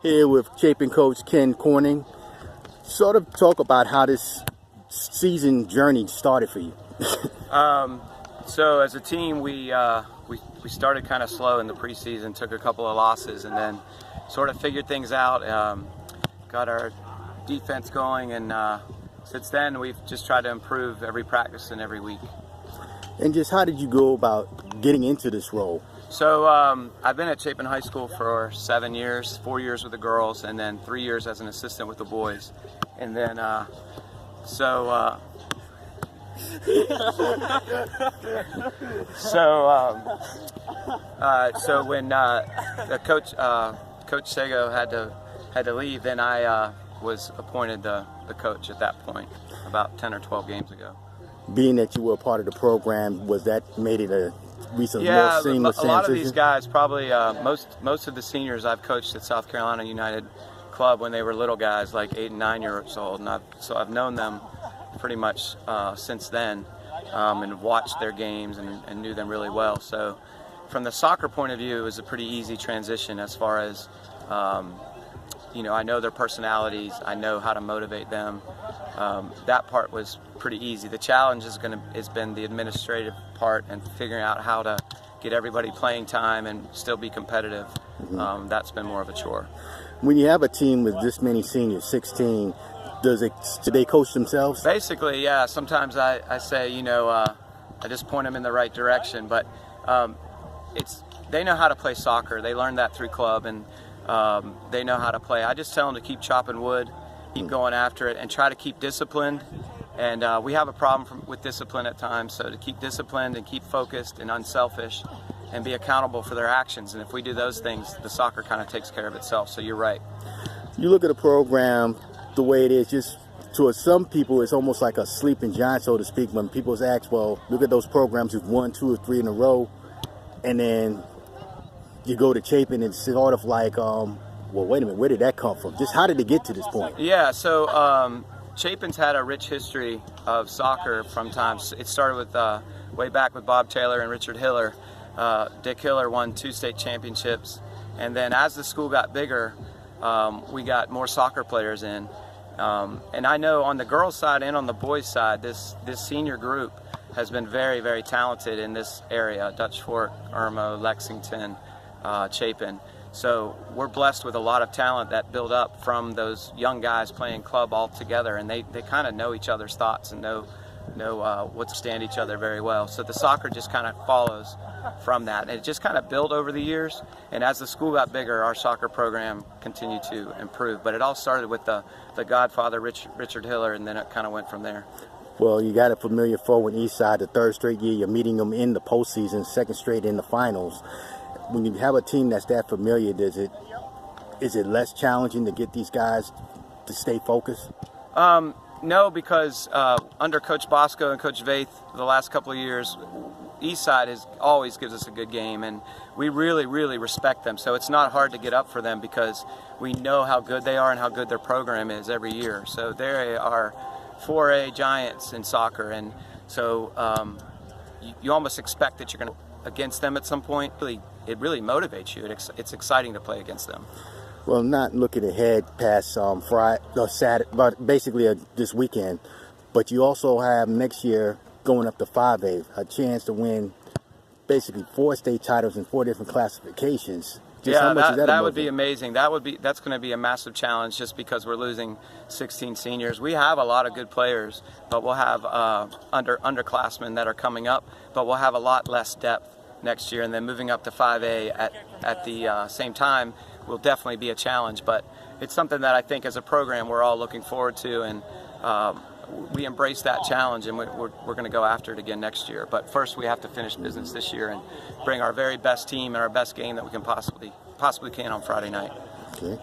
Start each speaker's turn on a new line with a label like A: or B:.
A: Here with Chapin coach Ken Corning. Sort of talk about how this season journey started for you.
B: So as a team, we started kind of slow in the preseason, took a couple of losses, and then sort of figured things out. Got our defense going, and since then we've just tried to improve every practice and every week.
A: And just how did you go about getting into this role?
B: So I've been at Chapin High School for 7 years, 4 years with the girls, and then 3 years as an assistant with the boys. And then so when the Coach Sego had to leave, then I was appointed the coach at that point, about 10 or 12 games ago.
A: Being that you were a part of the program, was that made it a more seamless transition?
B: A lot of these guys, probably most of the seniors I've coached at South Carolina United Club when they were little guys, like 8 and 9 years old, and I've known them pretty much since then, and watched their games and knew them really well. So from the soccer point of view, it was a pretty easy transition as far as I know their personalities, I know how to motivate them. That part was pretty easy. The challenge has been the administrative part and figuring out how to get everybody playing time and still be competitive. That's been more of a chore.
A: When you have a team with this many seniors, 16, do they coach themselves?
B: Basically, yeah. Sometimes I say, I just point them in the right direction, but they know how to play soccer. They learned that through club, and they know how to play. I just tell them to keep chopping wood, keep going after it, and try to keep disciplined. And we have a problem with discipline at times, so to keep disciplined and keep focused and unselfish and be accountable for their actions. And if we do those things, the soccer kind of takes care of itself. So you're right.
A: You look at a program the way it is, just to some people it's almost like a sleeping giant, so to speak. When people ask, well, look at those programs who've won 2 or 3 in a row, and then you go to Chapin, and it's sort of like, well, wait a minute, where did that come from? Just how did it get to this point?
B: Yeah, so Chapin's had a rich history of soccer from times. It started with way back with Bob Taylor and Richard Hiller. Dick Hiller won 2 state championships, and then as the school got bigger, we got more soccer players in. And I know on the girls' side and on the boys' side, this senior group has been very, very talented in this area: Dutch Fork, Irmo, Lexington, Chapin. So we're blessed with a lot of talent that build up from those young guys playing club all together, and they kind of know each other's thoughts and know what to stand each other very well. So the soccer just kind of follows from that, and it just kind of built over the years. And as the school got bigger, our soccer program continued to improve. But it all started with the godfather, Richard Hiller, and then it kind of went from there.
A: Well, you got a familiar foe in Eastside, the 3rd straight year. You're meeting them in the postseason, 2nd straight in the finals. When you have a team that's that familiar, is it less challenging to get these guys to stay focused?
B: No, because under Coach Bosco and Coach Vaith the last couple of years, Eastside always gives us a good game, and we really, really respect them. So it's not hard to get up for them because we know how good they are and how good their program is every year. So they are 4A giants in soccer, and so you almost expect that you're going to against them at some point. It really motivates you. It's exciting to play against them.
A: Well, not looking ahead past Friday or Saturday, but basically this weekend. But you also have next year going up to 5A, a chance to win basically 4 state titles in 4 different classifications.
B: That would be amazing. That's going to be a massive challenge just because we're losing 16 seniors. We have a lot of good players, but we'll have underclassmen that are coming up, but we'll have a lot less depth next year. And then moving up to 5A at the same time will definitely be a challenge. But it's something that I think as a program we're all looking forward to, and we embrace that challenge, and we're going to go after it again next year. But first we have to finish business this year and bring our very best team and our best game that we can possibly can on Friday night.
A: Okay.